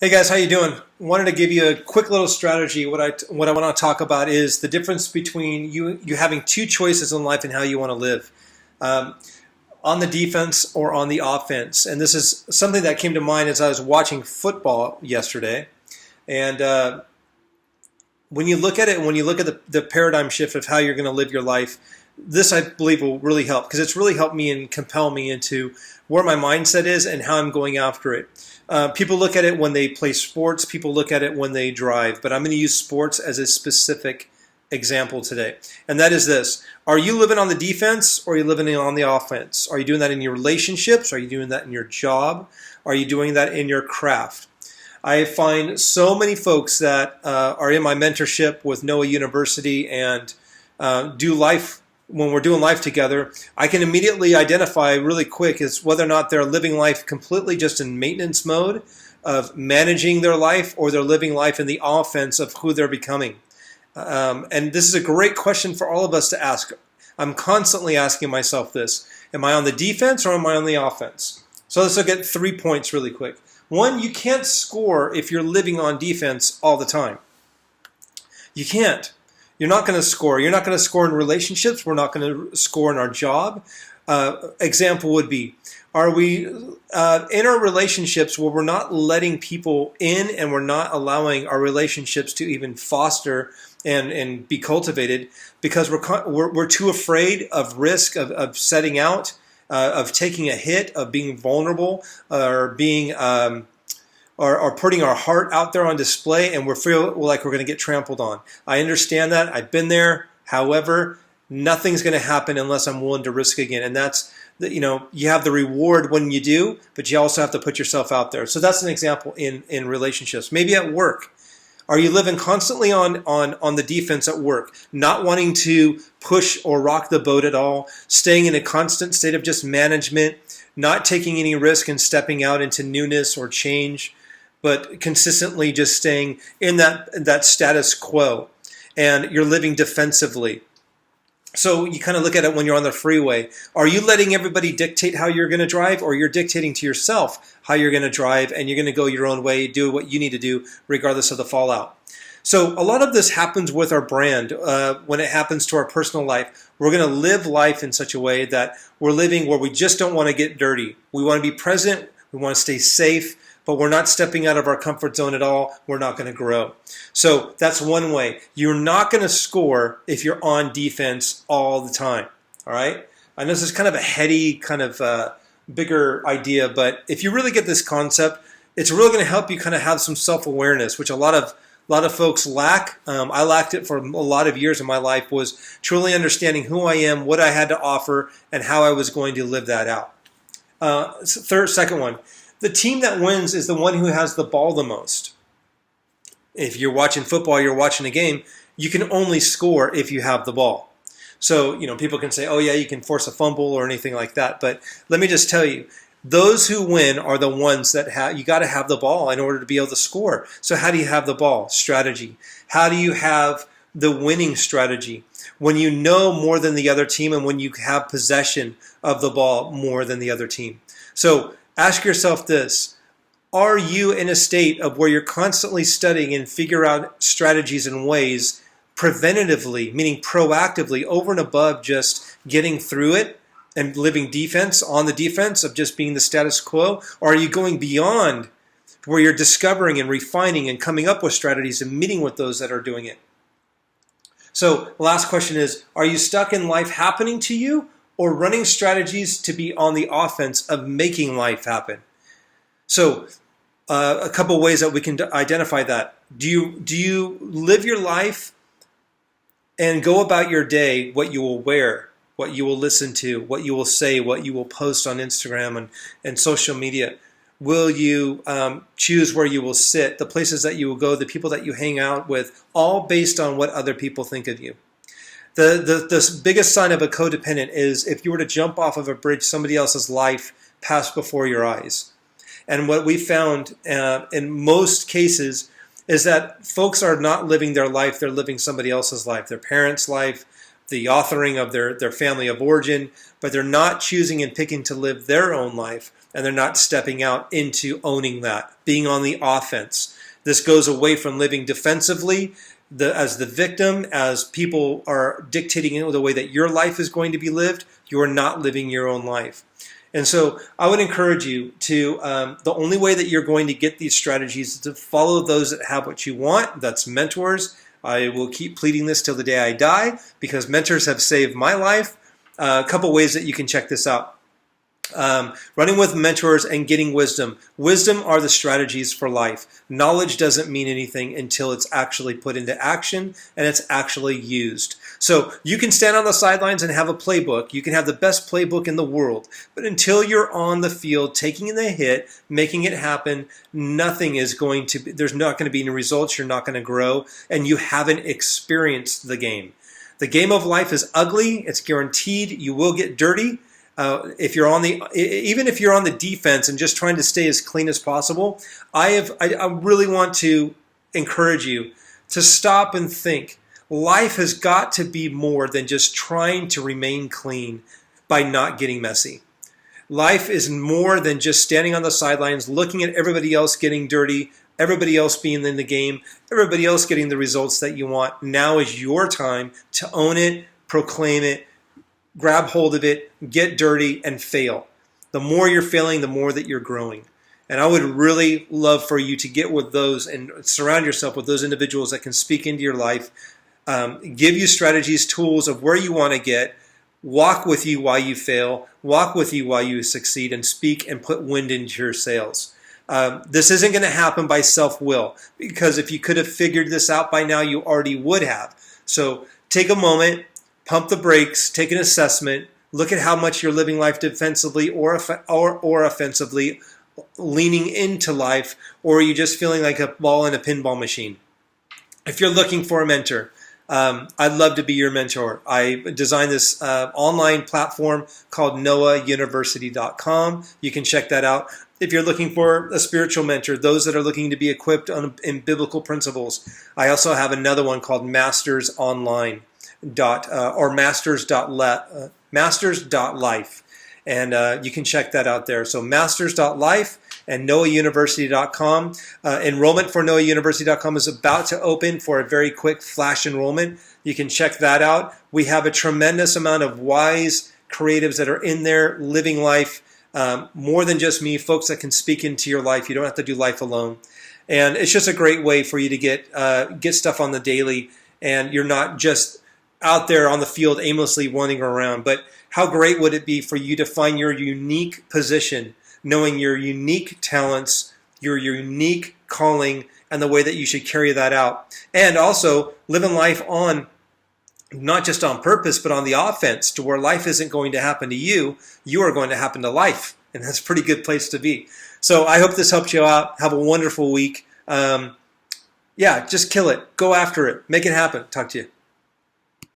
Hey guys, how you doing? Wanted to give you a quick little strategy. What I want to talk about is the difference between you having two choices in life and how you want to live, um, on the defense or on the offense. And this is something that came to mind as I was watching football yesterday. And when you look at it, when you look at the paradigm shift of how you're going to live your life, this I believe will really help because it's really helped me and compel me into where my mindset is and how I'm going after it. People look at it when they play sports. People look at it when they drive. But I'm going to use sports as a specific example today. And that is this. Are you living on the defense or are you living on the offense? Are you doing that in your relationships? Are you doing that in your job? Are you doing that in your craft? I find so many folks that are in my mentorship with Noah University and do life. When we're doing life together, I can immediately identify really quick is whether or not they're living life completely just in maintenance mode of managing their life or they're living life in the offense of who they're becoming. And this is a great question for all of us to ask. I'm constantly asking myself this. Am I on the defense or am I on the offense? So let's look at 3 points really quick. One, you can't score if you're living on defense all the time. You can't. You're not going to score. You're not going to score in relationships. We're not going to score in our job. Example would be, are we in our relationships where we're not letting people in and we're not allowing our relationships to even foster and be cultivated because we're too afraid of risk, of setting out, of taking a hit, of being vulnerable, or being or putting our heart out there on display, and we feel like we're going to get trampled on. I understand that. I've been there. However, nothing's going to happen unless I'm willing to risk again. And that's, you have the reward when you do, but you also have to put yourself out there. So that's an example in relationships. Maybe at work. Are you living constantly on the defense at work, not wanting to push or rock the boat at all, staying in a constant state of just management, not taking any risk and stepping out into newness or change, but consistently just staying in that status quo, and you're living defensively? So you kind of look at it when you're on the freeway. Are you letting everybody dictate how you're going to drive, or you're dictating to yourself how you're going to drive, and you're going to go your own way, do what you need to do, regardless of the fallout? So a lot of this happens with our brand. When it happens to our personal life, we're going to live life in such a way that we're living where we just don't want to get dirty. We want to be present. We want to stay safe. But we're not stepping out of our comfort zone at all. We're not going to grow. So that's one way. You're not going to score if you're on defense all the time. All right? I know this is kind of a heady, kind of bigger idea, but if you really get this concept, it's really going to help you kind of have some self-awareness, which a lot of folks lack. I lacked it for a lot of years in my life, was truly understanding who I am, what I had to offer, and how I was going to live that out. Second one. The team that wins is the one who has the ball the most. If you're watching football, you're watching a game, you can only score if you have the ball. So, people can say, oh yeah, you can force a fumble or anything like that. But let me just tell you, those who win are the ones that you got to have the ball in order to be able to score. So how do you have the ball? Strategy. How do you have the winning strategy? When you know more than the other team and when you have possession of the ball more than the other team. So ask yourself this. Are you in a state of where you're constantly studying and figure out strategies and ways preventatively, meaning proactively, over and above just getting through it and living defense on the defense of just being the status quo? Or are you going beyond where you're discovering and refining and coming up with strategies and meeting with those that are doing it? So the last question is, are you stuck in life happening to you, or running strategies to be on the offense of making life happen? So a couple ways that we can identify that. Do you live your life and go about your day what you will wear, what you will listen to, what you will say, what you will post on Instagram and social media? Will you choose where you will sit, the places that you will go, the people that you hang out with, all based on what other people think of you? The biggest sign of a codependent is if you were to jump off of a bridge, somebody else's life passed before your eyes. And what we found in most cases is that folks are not living their life, they're living somebody else's life, their parents' life, the authoring of their family of origin, but they're not choosing and picking to live their own life. and they're not stepping out into owning that, being on the offense. This goes away from living defensively as the victim, as people are dictating the way that your life is going to be lived. You are not living your own life. And so I would encourage you to, the only way that you're going to get these strategies is to follow those that have what you want. That's mentors. I will keep pleading this till the day I die because mentors have saved my life. A couple ways that you can check this out. Running with mentors and getting wisdom. Wisdom are the strategies for life. Knowledge doesn't mean anything until it's actually put into action and it's actually used. So you can stand on the sidelines and have a playbook. You can have the best playbook in the world. But until you're on the field, taking the hit, making it happen, nothing is going to be, there's not going to be any results. You're not going to grow, and you haven't experienced the game. The game of life is ugly. It's guaranteed. You will get dirty. Even if you're on the defense and just trying to stay as clean as possible, I really want to encourage you to stop and think. Life has got to be more than just trying to remain clean by not getting messy. Life is more than just standing on the sidelines, looking at everybody else getting dirty, everybody else being in the game, everybody else getting the results that you want. Now is your time to own it, proclaim it, grab hold of it, get dirty, and fail. The more you're failing, the more that you're growing. And I would really love for you to get with those and surround yourself with those individuals that can speak into your life, give you strategies, tools of where you want to get, walk with you while you fail, walk with you while you succeed, and speak and put wind into your sails. This isn't going to happen by self-will, because if you could have figured this out by now, you already would have. So take a moment, pump the brakes, take an assessment, look at how much you're living life defensively or offensively, leaning into life, or are you just feeling like a ball in a pinball machine? If you're looking for a mentor, I'd love to be your mentor. I designed this online platform called noahuniversity.com. You can check that out. If you're looking for a spiritual mentor, those that are looking to be equipped in biblical principles, I also have another one called Masters Online or masters.life. And you can check that out there. So masters.life and noahuniversity.com. Enrollment for noahuniversity.com is about to open for a very quick flash enrollment. You can check that out. We have a tremendous amount of wise creatives that are in there living life, more than just me, folks that can speak into your life. You don't have to do life alone. And it's just a great way for you to get stuff on the daily, and you're not just out there on the field aimlessly wandering around. But how great would it be for you to find your unique position, knowing your unique talents, your unique calling, and the way that you should carry that out. And also living life on, not just on purpose, but on the offense, to where life isn't going to happen to you, you are going to happen to life. And that's a pretty good place to be. So I hope this helped you out. Have a wonderful week. Just kill it. Go after it. Make it happen. Talk to you.